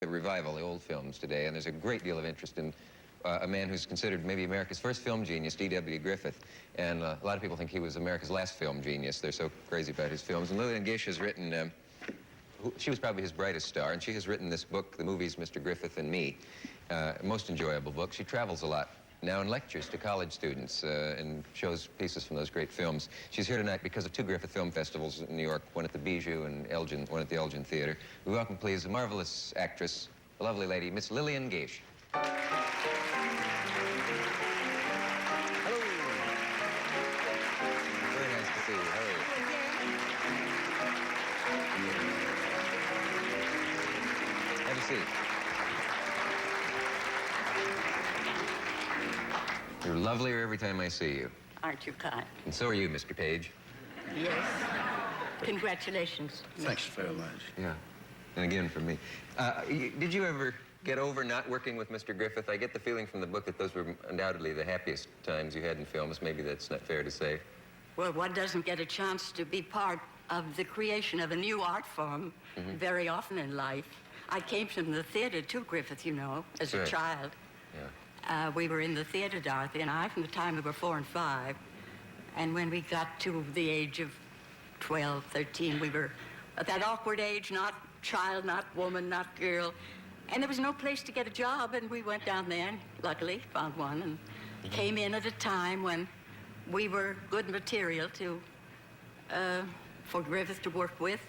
The revival, the old films today, and there's a great deal of interest in a man who's considered maybe America's first film genius, D.W. Griffith. And a lot of people think he was America's last film genius. They're so crazy about his films. And Lillian Gish has written, she was probably his brightest star, and she has written this book, The Movies, Mr. Griffith and Me. Most enjoyable book. She travels a lot now and lectures to college students and shows pieces from those great films. She's here tonight because of two Griffith Film Festivals in New York, one at the Bijou and Elgin, one at the Elgin Theater. We welcome, please, a marvelous actress, a lovely lady, Miss Lillian Gish. Hello. Very nice to see you. How are you? Have a seat. You're lovelier every time I see you. Aren't you kind? And so are you, Mr. Paige. Yes. Congratulations. Thanks very much. Yeah. And again from me. Did you ever get over not working with Mr. Griffith? I get the feeling from the book that those were undoubtedly the happiest times you had in films. Maybe that's not fair to say. Well, one doesn't get a chance to be part of the creation of a new art form very often in life. I came from the theater to Griffith, you know, as a child. Yeah. We were in the theater, Dorothy and I, from the time we were 4 and 5. And when we got to the age of 12, 13, we were at that awkward age, not child, not woman, not girl. And there was no place to get a job, and we went down there and luckily found one and came in at a time when we were good material for Griffith to work with.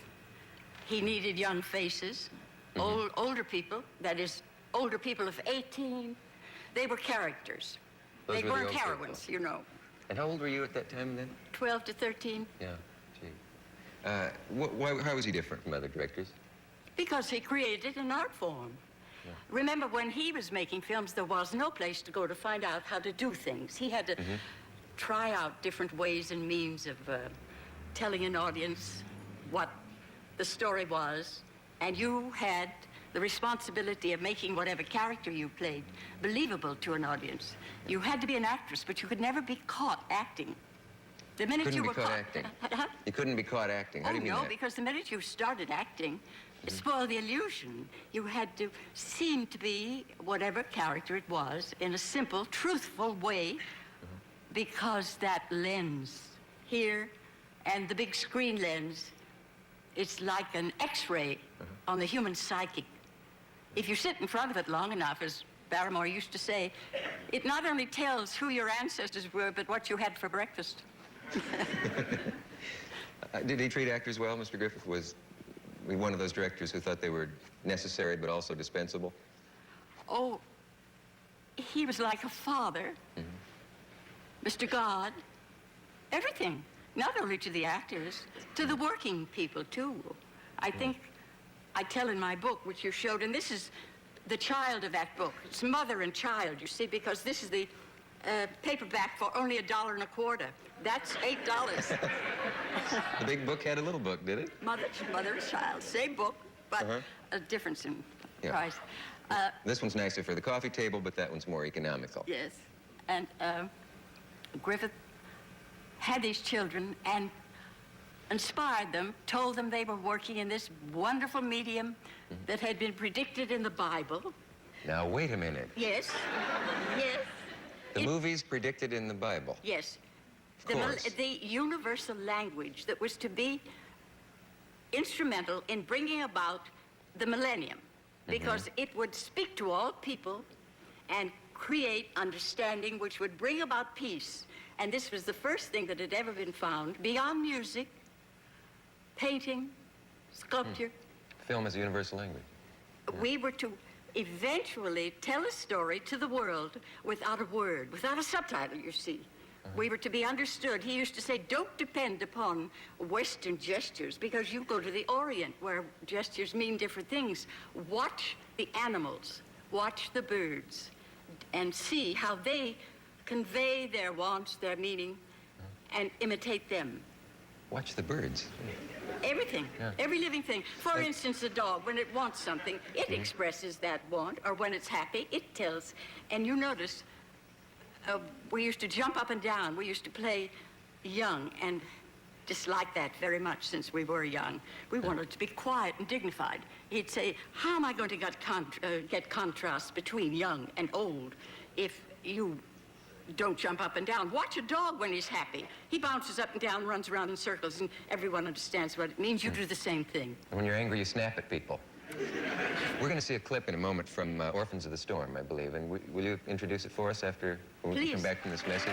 He needed young faces, older people, that is, older people of 18. They were characters. They weren't heroines, you know. And how old were you at that time then? 12 to 13. Yeah, gee. How was he different from other directors? Because he created an art form. Yeah. Remember, when he was making films, there was no place to go to find out how to do things. He had to try out different ways and means of telling an audience what the story was, and you had the responsibility of making whatever character you played believable to an audience. You had to be an actress, but you could never be caught acting. The minute you were caught acting. You couldn't be caught acting. How do you mean that? No, because the minute you started acting, it spoiled the illusion. You had to seem to be whatever character it was in a simple, truthful way, because that lens here and the big screen lens, it's like an X-ray on the human psyche. If you sit in front of it long enough, as Barrymore used to say, it not only tells who your ancestors were, but what you had for breakfast. Did he treat actors well, Mr. Griffith? Was he one of those directors who thought they were necessary but also dispensable? Oh, he was like a father, Mr. God, everything. Not only to the actors, to the working people, too. I think I tell in my book, which you showed, and this is the child of that book. It's mother and child, you see, because this is the paperback for only $1.25. That's $8. The big book had a little book, did it? Mother and child, same book, but a difference in price. This one's nicer for the coffee table, but that one's more economical. Yes, and Griffith had these children and inspired them, told them they were working in this wonderful medium that had been predicted in the Bible. Now, wait a minute. Yes, yes. The movies predicted in the Bible. Yes. Of course. The universal language that was to be instrumental in bringing about the millennium, because it would speak to all people and create understanding which would bring about peace. And this was the first thing that had ever been found beyond music, painting, sculpture. Film as a universal language. We were to eventually tell a story to the world without a word, without a subtitle, you see. We were to be understood. He used to say, don't depend upon Western gestures, because you go to the Orient where gestures mean different things. Watch the animals, watch the birds, and see how they convey their wants, their meaning, and imitate them. Watch the birds. Everything, every living thing. For instance, a dog, when it wants something, it expresses that want, or when it's happy, it tells. And you notice, we used to jump up and down. We used to play young and disliked that very much since we were young. We wanted to be quiet and dignified. He'd say, how am I going to get contrast between young and old if you don't jump up and down? Watch a dog when he's happy. He bounces up and down, runs around in circles, and everyone understands what it means. You do the same thing. And when you're angry, you snap at people. We're going to see a clip in a moment from Orphans of the Storm, I believe. And will you introduce it for us after when we come back from this message?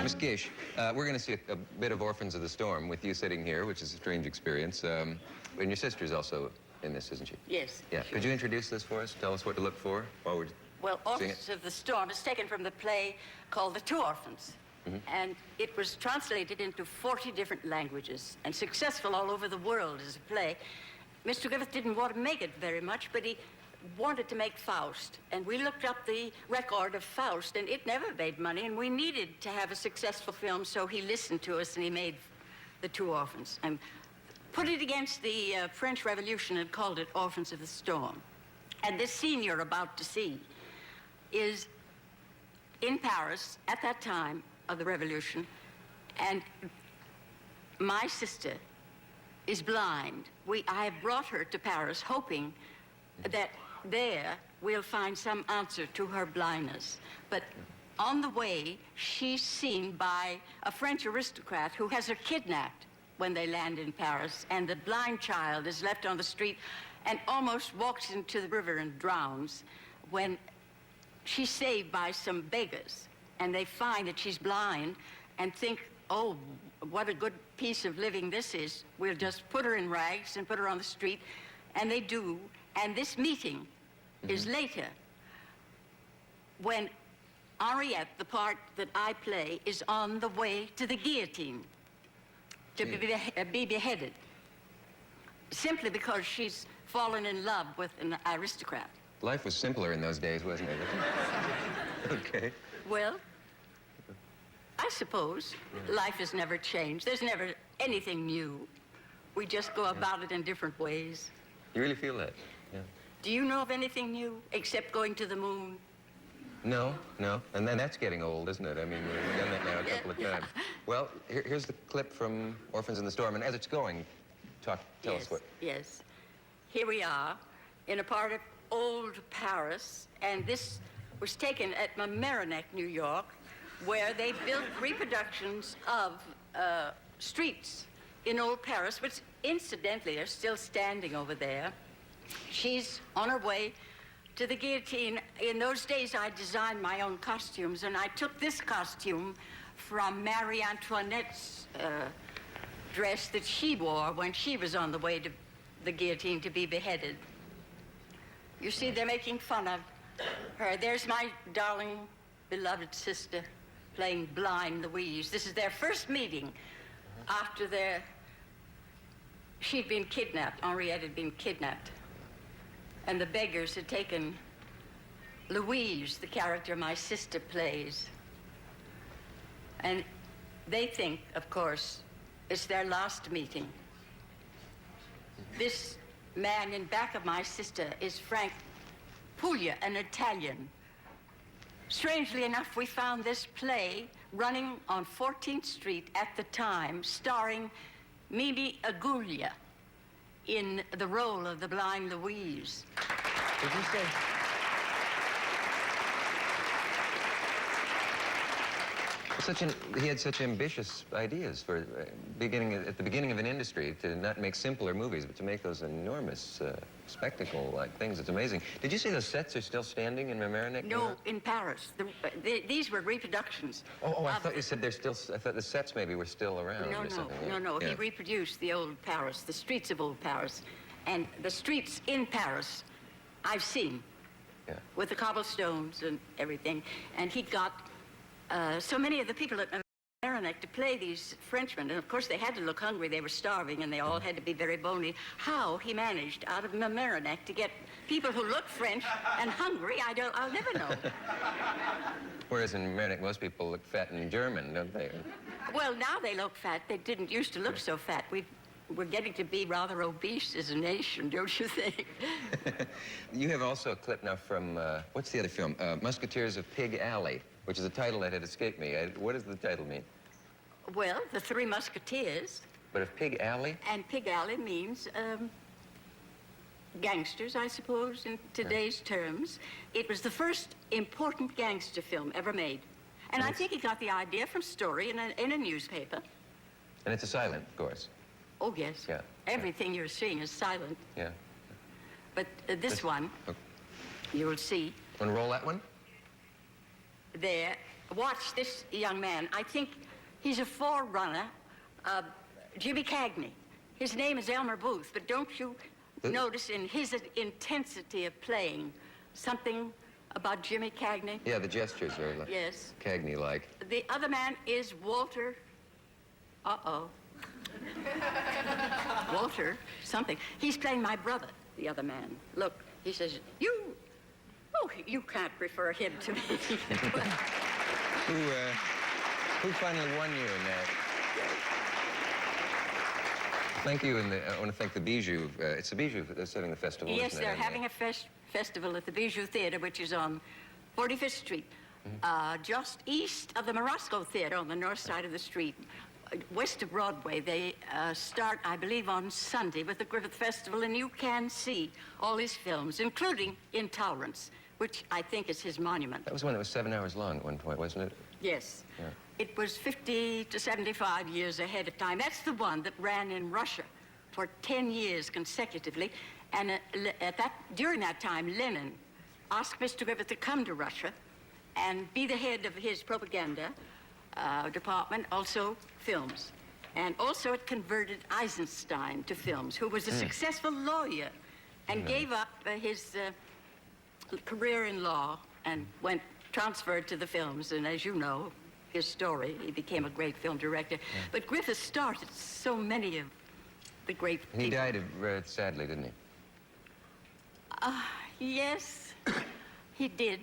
Miss Gish, we're going to see a bit of Orphans of the Storm with you sitting here, which is a strange experience. And your sister's also in this, isn't she? Yes. Yeah. Sure. Could you introduce this for us? Tell us what to look for while we're Well, Orphans of the Storm is taken from the play called The Two Orphans. And it was translated into 40 different languages and successful all over the world as a play. Mr. Griffith didn't want to make it very much, but he wanted to make Faust. And we looked up the record of Faust, and it never made money, and we needed to have a successful film, so he listened to us, and he made The Two Orphans. And put it against the French Revolution and called it Orphans of the Storm. And this scene you're about to see is in Paris at that time of the Revolution, and my sister is blind. I have brought her to Paris hoping that there we'll find some answer to her blindness. But on the way, she's seen by a French aristocrat who has her kidnapped when they land in Paris, and the blind child is left on the street and almost walks into the river and drowns when she's saved by some beggars. And they find that she's blind and think, oh, what a good piece of living this is. We'll just put her in rags and put her on the street. And they do. And this meeting is later when Henriette, the part that I play, is on the way to the guillotine to be beheaded, simply because she's fallen in love with an aristocrat. Life was simpler in those days, wasn't it? Okay. Well, I suppose life has never changed. There's never anything new. We just go about it in different ways. You really feel that? Yeah. Do you know of anything new except going to the moon? No. And then that's getting old, isn't it? I mean, we've done that now a couple of times. Well, here's the clip from Orphans in the Storm. And as it's going, tell us what. Yes. Here we are in a part of old Paris, and this was taken at Mamaroneck, New York, where they built reproductions of streets in old Paris, which incidentally are still standing over there. She's on her way to the guillotine. In those days, I designed my own costumes, and I took this costume from Marie Antoinette's dress that she wore when she was on the way to the guillotine to be beheaded. You see, they're making fun of her. There's my darling, beloved sister playing blind Louise. This is their first meeting after she'd been kidnapped. Henriette had been kidnapped. And the beggars had taken Louise, the character my sister plays. And they think, of course, it's their last meeting. This man in back of my sister is Frank Puglia, an Italian. Strangely enough, we found this play running on 14th Street at the time, starring Mimi Aguglia in the role of the blind Louise. Did you say? He had such ambitious ideas for at the beginning of an industry, to not make simpler movies, but to make those enormous spectacle-like things. It's amazing. Did you say those sets are still standing in Mamaroneck? No, in Paris. These were reproductions. Oh, I thought you said they're still. I thought the sets maybe were still around or something. No. Yeah. He reproduced the old Paris, the streets of old Paris, and the streets in Paris I've seen, with the cobblestones and everything. And he got so many of the people at Mamaroneck to play these Frenchmen, and of course they had to look hungry. They were starving, and they all had to be very bony. How he managed out of Mamaroneck to get people who look French and hungry, I'll never know. Whereas in Mamaroneck, most people look fat and German, don't they? Well, now they look fat. They didn't used to look so fat. We're getting to be rather obese as a nation, don't you think? You have also a clip now from, what's the other film? Musketeers of Pig Alley. which is a title that had escaped me. What does the title mean? Well, The Three Musketeers. But if Pig Alley? And Pig Alley means gangsters, I suppose, in today's terms. It was the first important gangster film ever made. And I think he got the idea from story in a newspaper. And it's a silent, of course. Oh, yes. Yeah. Everything you're seeing is silent. Yeah. But this one, okay. you'll see. Want to roll that one? There. Watch this young man. I think he's a forerunner of Jimmy Cagney. His name is Elmer Booth, but don't you notice in his intensity of playing something about Jimmy Cagney? Yeah, the gestures are like Yes. Cagney-like. The other man is Walter. Uh-oh. Walter something. He's playing my brother, the other man. Look, he says, oh, you can't refer him to me. Who finally won you in that? Thank you, and I want to thank the Bijou. It's the Bijou that's setting the festival, Yes, isn't it? they're having a festival at the Bijou Theater, which is on 45th Street, just east of the Morosco Theater on the north side of the street, west of Broadway. They start, I believe, on Sunday with the Griffith Festival, and you can see all his films, including Intolerance, which I think is his monument. That was one that was 7 hours long at one point, wasn't it? Yes. Yeah. It was 50 to 75 years ahead of time. That's the one that ran in Russia for 10 years consecutively. And during that time, Lenin asked Mr. Griffith to come to Russia and be the head of his propaganda department, also films. And also it converted Eisenstein to films, who was a successful lawyer and gave up his career in law and transferred to the films. And as you know, his story, he became a great film director. Yeah. But Griffith started so many of the great people. He died sadly, didn't he? Yes, he did.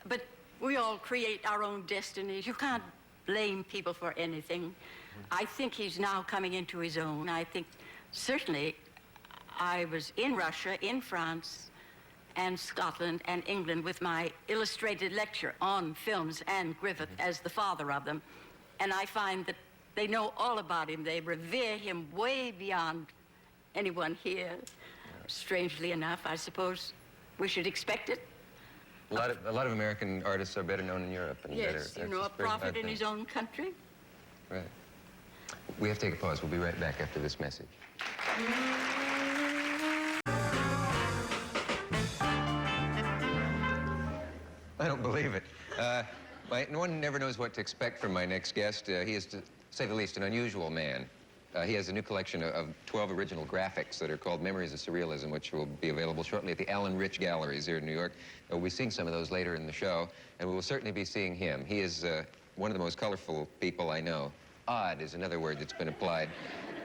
But we all create our own destinies. You can't blame people for anything. I think he's now coming into his own. I think certainly I was in Russia, in France, and Scotland and England with my illustrated lecture on films and Griffith as the father of them. And I find that they know all about him. They revere him way beyond anyone here. Strangely enough, I suppose we should expect it. A lot of American artists are better known in Europe. And yes, better, you know, a prophet in his own country. Right. We have to take a pause. We'll be right back after this message. I don't believe it. No one never knows what to expect from my next guest. He is, to say the least, an unusual man. He has a new collection of 12 original graphics that are called Memories of Surrealism, which will be available shortly at the Alan Rich Galleries here in New York. We'll be seeing some of those later in the show, and we will certainly be seeing him. He is one of the most colorful people I know. Odd is another word that's been applied.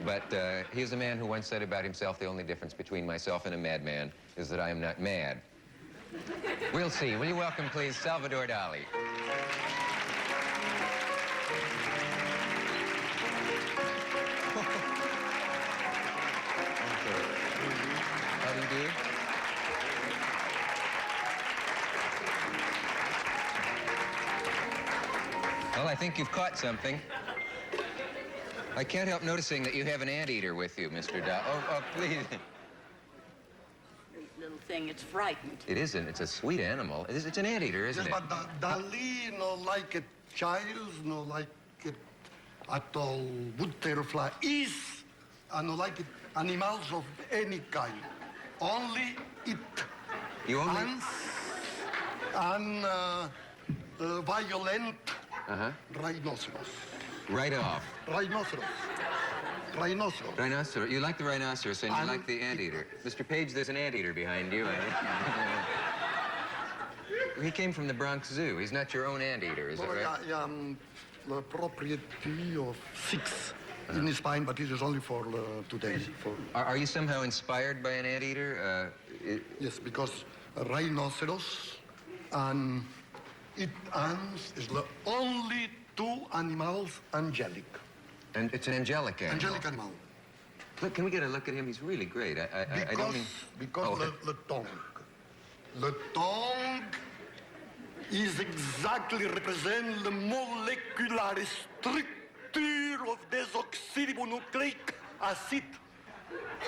But he is a man who once said about himself, the only difference between myself and a madman is that I am not mad. We'll see. Will you welcome, please, Salvator Dali. How do you do? Well, I think you've caught something. I can't help noticing that you have an anteater with you, Mr. Dali. Oh, please. Little thing, it's frightened. It isn't. It's a sweet animal. It's an anteater, isn't it? But Dali no like a child, no like it at all butterfly is, and no like it animals of any kind. Only it. You only... Ants and violent rhinoceros. Right off. Rhinoceros. Rhinoceros. Rhinoceros. You like the rhinoceros and you like the anteater. Mr. Page, there's an anteater behind you. He came from the Bronx Zoo. He's not your own anteater, is that right? I am the property of 6 in his spine, but this is only for today. Are you somehow inspired by an anteater? Yes, because a rhinoceros and ants is the only 2 animals angelic. And it's an angelic animal. Angelic animal. Look, can we get a look at him? He's really great. I don't mean... Because the tongue. The tongue is exactly represent the molecular structure of desoxyribonucleic acid.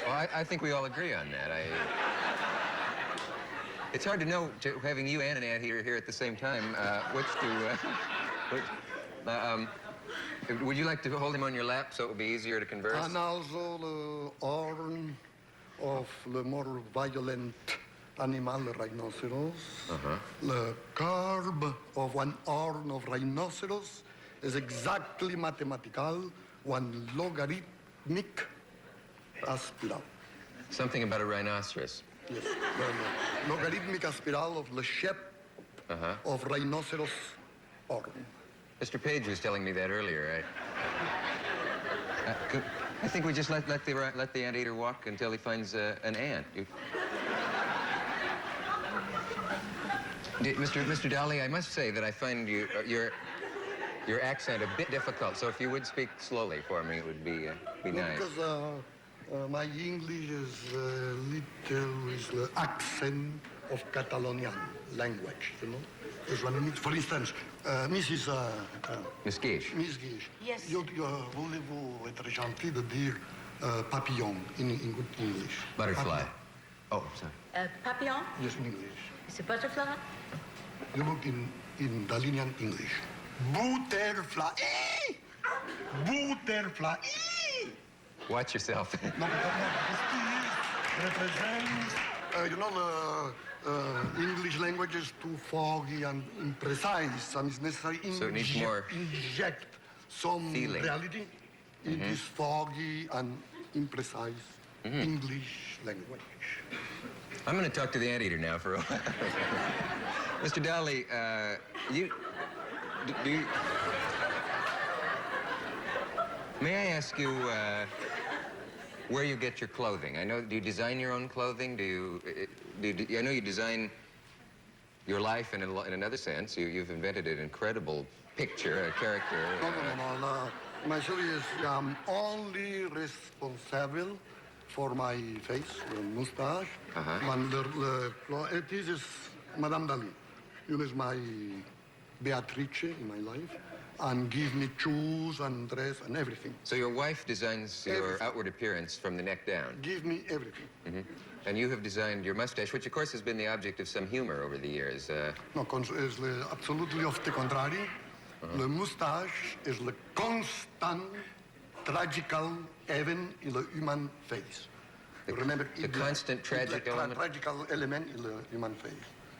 Well, I think we all agree on that. It's hard to know, having you and an anteater here at the same time, which to... would you like to hold him on your lap so it would be easier to converse? And also the horn of the more violent animal, the rhinoceros. The curve of one horn of rhinoceros is exactly mathematical, one logarithmic spiral. Something about a rhinoceros. Yes, the logarithmic spiral of the shape of rhinoceros horn. Mr. Paige was telling me that earlier. I think we just let the anteater walk until he finds an ant. Mr. Dali, I must say that I find your accent a bit difficult. So if you would speak slowly for me, it would be nice. Because my English is is the accent of Catalonian language, you know. For instance, Mrs. Miss Gish. Miss Gish. Yes. Voulez-vous être gentil de dire papillon in good English? Butterfly. Papillon. Oh, sorry. Papillon? Yes, in English. Is it butterfly? You look in Dalinian English. Butterfly. Butterfly. Watch yourself. No, this represents, you know, the English language is too foggy and imprecise, and it's necessary So it needs more inject some feeling. reality in this foggy and imprecise English language. I'm going to talk to the anteater now for a while. Mr. Dali, do you... May I ask you where you get your clothing? I know, do you design your own clothing? I know you design your life in another sense. You've invented an incredible picture, a character. No. Myself is only responsible for my face, the mustache. And it is Madame Dali. You know, is my Beatrice in my life, and give me shoes and dress and everything. So your wife designs your outward appearance from the neck down? Give me everything. And you have designed your mustache, which of course has been the object of some humor over the years. No, is absolutely of the contrary. The mustache is the constant, tragical event in the human face. Remember, the constant tragic element? Tragical element in the human face,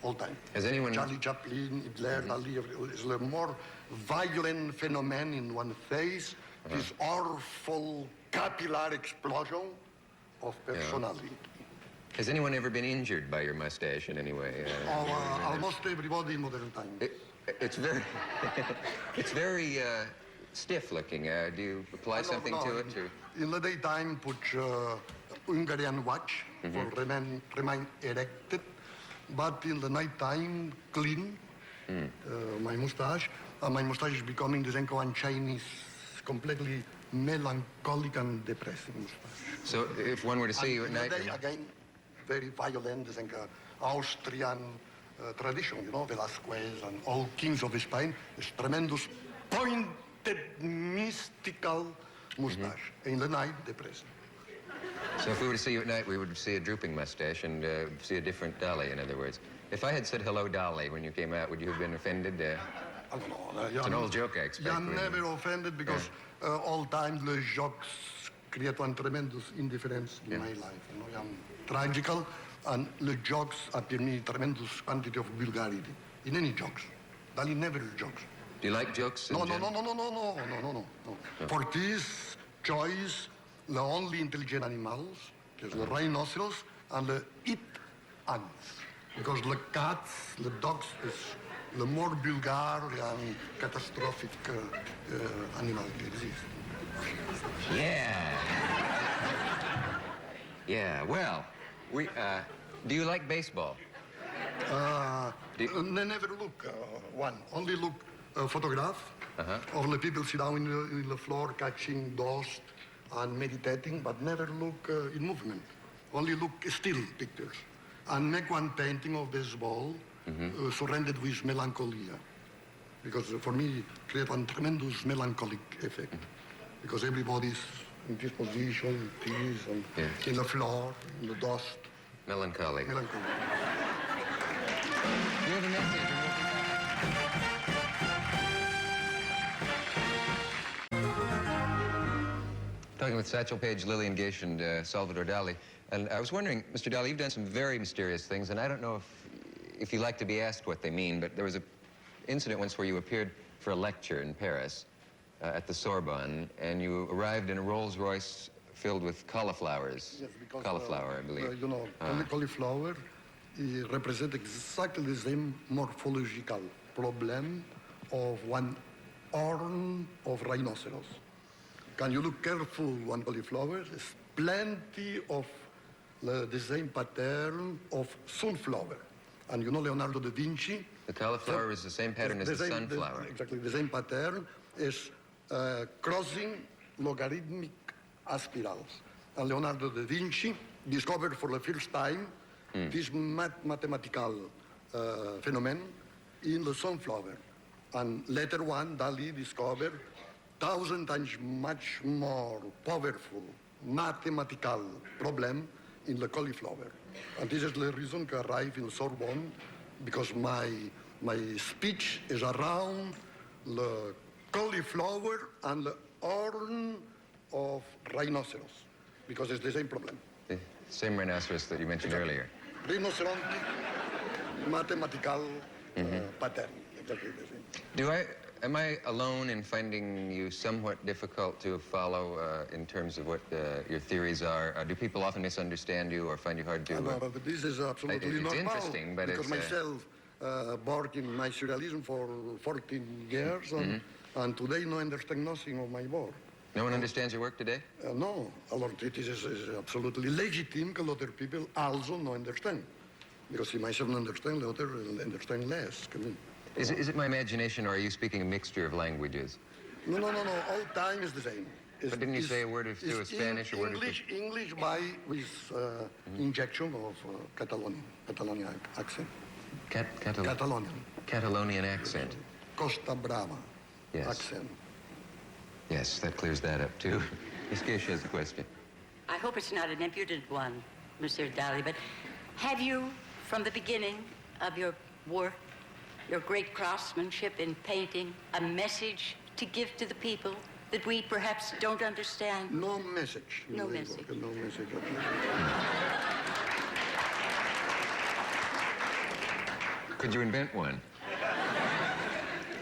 all time. Has anyone... Charlie Chaplin, Hitler, Dali, is the more violent phenomenon in one face, this awful capillary explosion of personality. Has anyone ever been injured by your mustache in any way? Almost everybody in modern times. It's very, it's very stiff looking. Do you apply something to it? Or? In the daytime, put Hungarian watch for remain erected, but in the nighttime, clean my mustache. My mustache is becoming this one Chinese, completely melancholic and depressing mustache. So if one were to see you at night... Again, very violent, this Austrian tradition, you know, Velasquez and all kings of Spain, this tremendous pointed, mystical mustache. In the night, depressing. So if we were to see you at night, we would see a drooping mustache and see a different Dali, in other words. If I had said hello, Dali, when you came out, would you have been offended? I don't know. It's an old joke, I expect. I'm never offended because all time the jokes create one tremendous indifference in my life. You know, I'm tragical, and the jokes appear me tremendous quantity of vulgarity in any jokes. Dali never jokes. Do you like jokes? No. For this choice, the only intelligent animals is the rhinoceros and the ants. Because the cats, the dogs is the more vulgar and catastrophic animal that exists. Yeah, well, do you like baseball? They never look one. Only look photograph of the people sit down in the floor catching dust and meditating, but never look in movement. Only look still pictures. And make one painting of baseball surrounded with melancholia. Because for me, it creates a tremendous melancholic effect. Because everybody's in this position, in the floor, in the dust. Melancholy. Melancholy. You have a message, and we'll be back. Talking with Satchel Paige, Lillian Gish, and Salvator Dali. And I was wondering, Mr. Dali, you've done some very mysterious things, and I don't know if you like to be asked what they mean, but there was an incident once where you appeared for a lecture in Paris at the Sorbonne, and you arrived in a Rolls Royce filled with cauliflowers. Yes, because cauliflower, I believe. You know, cauliflower represents exactly the same morphological problem of one horn of rhinoceros. Can you look careful one cauliflower? There's plenty of the same pattern of sunflower. And you know Leonardo da Vinci? The cauliflower is the same pattern as the sunflower. Exactly, the same pattern is crossing logarithmic spirals. And Leonardo da Vinci discovered for the first time this mathematical phenomenon in the sunflower. And later on, Dali discovered 1,000 times much more powerful mathematical problem in the cauliflower. And this is the reason I arrived in Sorbonne, because my speech is around the cauliflower and the horn of rhinoceros, because it's the same problem. The same rhinoceros that you mentioned earlier. Rhinocerontic mathematical pattern, exactly the same. Am I alone in finding you somewhat difficult to follow in terms of what your theories are? Do people often misunderstand you or find you hard to... No, but this is absolutely normal. It's interesting, but because myself worked in my surrealism for 14 years, and today no understand nothing of my work. No one understands your work today? No, a lot it is absolutely legitimate. A lot of people also no understand, because if myself don't understand, the other understand less. Is it my imagination, or are you speaking a mixture of languages? No. All time is the same. But didn't you say a word or two of Spanish or English? English with injection of Catalonian accent. Catalonian accent. Costa Brava accent. Yes, that clears that up too. Ms. Gish has a question. I hope it's not an impudent one, Monsieur Dali, but have you, from the beginning of your work, your great craftsmanship in painting, a message to give to the people that we perhaps don't understand? No message. No message. No message. Could you invent one?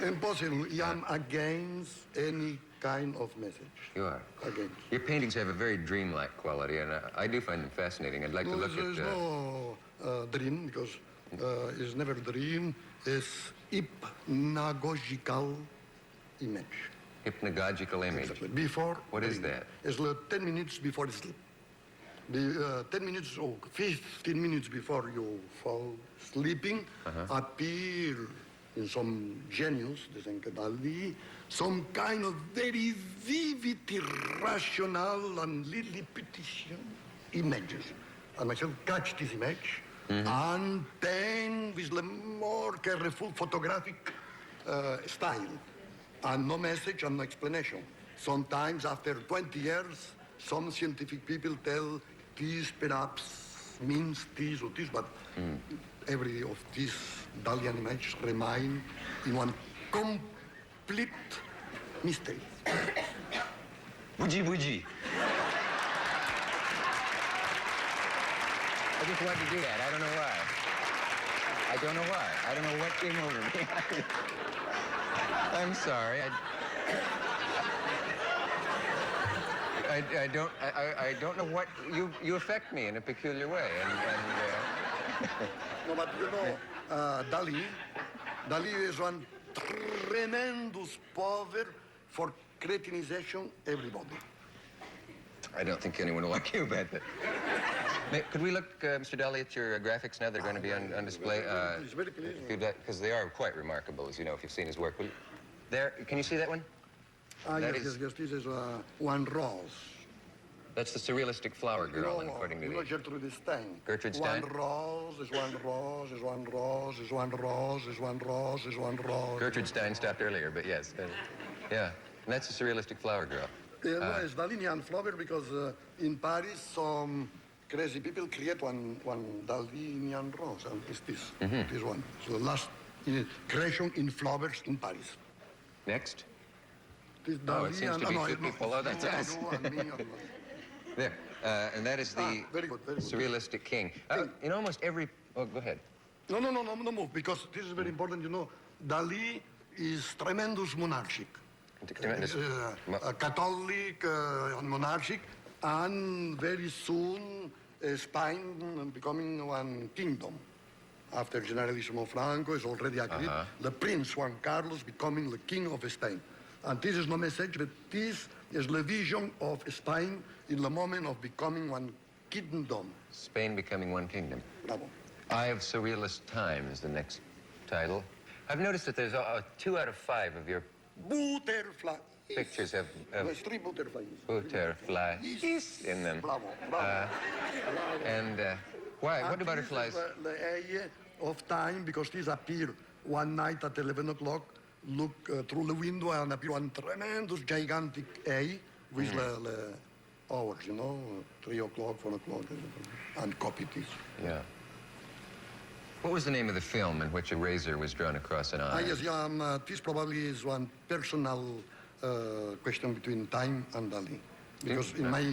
Impossible. I am against any kind of message. You are? Against. Your paintings have a very dreamlike quality, and I do find them fascinating. I'd like to look at... There's no dream, because it's never dream. It's hypnagogical image. Hypnagogical image? Exactly. Before... What is that? It's 10 minutes before sleep. 10 minutes or 15 minutes before you fall sleeping, appear in some genius, Dali, some kind of very vivid, irrational, and Lilliputian images. And myself catch this image, and then with the more careful photographic style, and no message and no explanation. Sometimes after 20 years, some scientific people tell this perhaps means this or this, but every of these Dalian images remain in one complete mystery. Bougie. I just wanted to do that. I don't know why. I don't know what came over me. I'm sorry. I don't know what... You affect me in a peculiar way, No, but you know, Dali is one tremendous power for cretinization everybody. I don't think anyone will like you about that. Could we look, Mr. Dali, at your graphics now? They're going to be on display. Very pleased. Because they are quite remarkable, as you know, if you've seen his work. There, can you see that one? Yes. This is one rose. That's the surrealistic flower girl, according to the... Gertrude Stein. Gertrude Stein? One rose is one rose, is one rose, is one rose, is one rose, is one rose. Gertrude Stein stopped earlier, but yes. Yeah, and that's the surrealistic flower girl. It's Dalinian flower because in Paris some crazy people create one Dalinian rose, and it's this, this one. So the last creation in flowers in Paris. Next? This Oh, it seems to be two people. Oh, that's us. There, and that is the very good, very good. surrealistic king. In almost every... Oh, go ahead. No move, because this is very important, you know. Dali is tremendous monarchic. Tremendous. Catholic and monarchic, and very soon Spain becoming one kingdom. After Generalissimo Franco is already agreed, the Prince Juan Carlos becoming the king of Spain. And this is no message, but this is the vision of Spain in the moment of becoming one kingdom. Spain becoming one kingdom. Bravo. Eye of Surrealist Time is the next title. I've noticed that there's 2 out of 5 of your Butterfly. pictures have There's 3 butterflies. butterflies in them. Bravo, bravo. And why? What do And butterflies... This is the eye of time, because this appeared one night at 11 o'clock, look through the window and appear one tremendous, gigantic eye with the hours, you know, 3 o'clock, 4 o'clock, and copy this. Yeah. What was the name of the film in which a razor was drawn across an eye? Yes, this probably is one personal question between time and Dali. Because in my,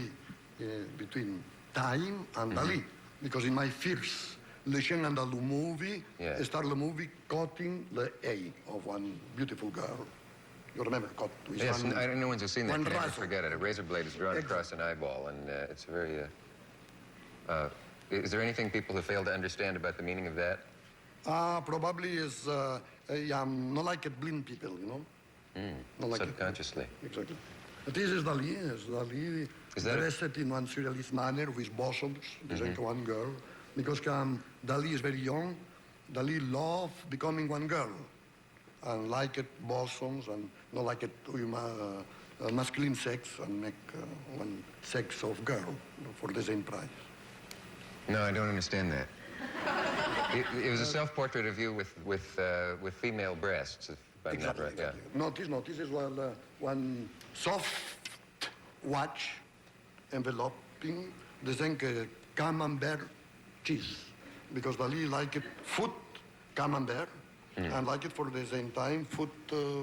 between time and Dali, because in my first Le Chien Andalou movie, start the movie cutting the eye of one beautiful girl. You remember, cut with Yes, one, I don't know ones who've seen that one can never razor. forget it. A razor blade is drawn across an eyeball, and it's a very... is there anything people have failed to understand about the meaning of that? Probably is, not like it blind people, you know? Not like Subconsciously. Exactly. But this is Dali. Dali Is that dressed in one surrealist manner with bosoms, like one girl. Because Dali is very young, Dali love becoming one girl. And like it bosoms, and not like it masculine sex, and make one sex of girl for the same price. No, I don't understand that. It was a self-portrait of you with female breasts, if I'm not right. Exactly. No, this is one soft watch enveloping the same camembert cheese. Because Dali like it foot camembert, and like it for the same time foot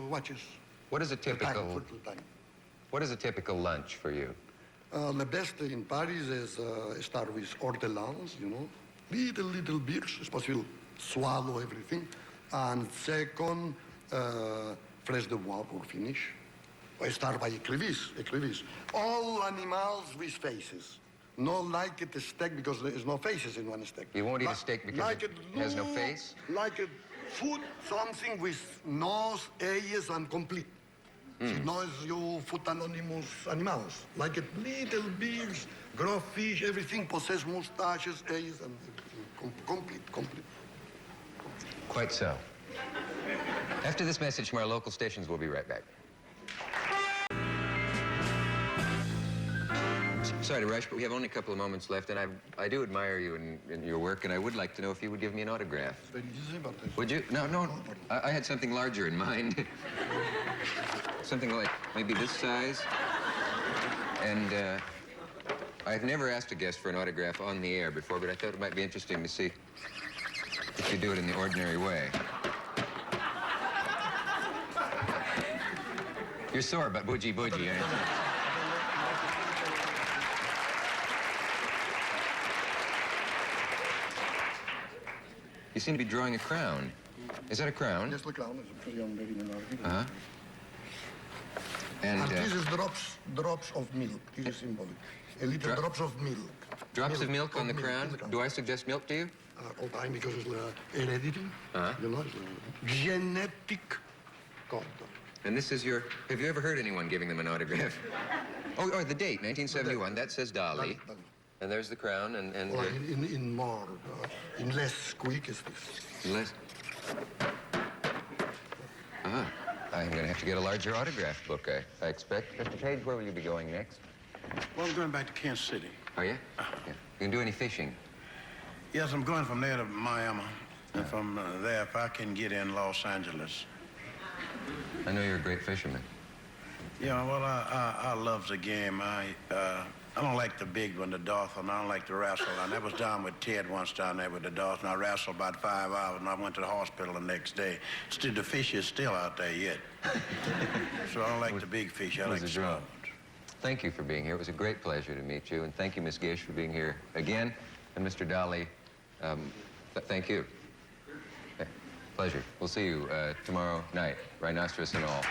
watches. What is a typical... What is a typical lunch for you? The best in Paris is start with ortolans, you know, little beers, it's possible swallow everything, and second, fresh de bois pour finish. I start by écrevisse. All animals with faces. No like it a steak because there is no faces in one steak. You won't eat a steak because like it has no face? Like it food, something with nose, ears, and complete. Si no is you food anonymous animals. Like it little beers, grow fish, everything possess mustaches, ears, and complete. Quite so. After this message from our local stations, we'll be right back. Sorry to rush, but we have only a couple of moments left, and I do admire you in your work, and I would like to know if you would give me an autograph. Very easy about this. Would you? No. I had something larger in mind. Something like maybe this size. And I've never asked a guest for an autograph on the air before, but I thought it might be interesting to see if you do it in the ordinary way. You're sore about bougie, aren't you? You seem to be drawing a crown. Is that a crown? Yes, the crown is a very large. Uh-huh. And this is drops of milk. This is symbolic. A little drops of milk. Drops of milk on the crown? Do I suggest milk to you? All time, because it's heredity. You know, it's genetic code. And this is your... Have you ever heard anyone giving them an autograph? Oh, the date, 1971. That says Dali. And there's the crown, and or in more, in less quick is this. less... I'm going to have to get a larger autograph book, I expect. Mr. Paige, where will you be going next? Well, I'm going back to Kansas City. Are you? Yeah. You can do any fishing? Yes, I'm going from there to Miami. And from there, if I can get in Los Angeles. I know you're a great fisherman. Yeah, well, I love the game. I don't like the big one, the dolphin. I don't like the wrestle. And I was down with Ted once down there with the dolphin. I wrestled about 5 hours, and I went to the hospital the next day. Still, the fish is still out there yet. So I don't like the big fish. I like the small ones. Thank you for being here. It was a great pleasure to meet you. And thank you, Miss Gish, for being here again. And Mr. Dali, thank you. Pleasure. We'll see you tomorrow night, rhinoceros and all.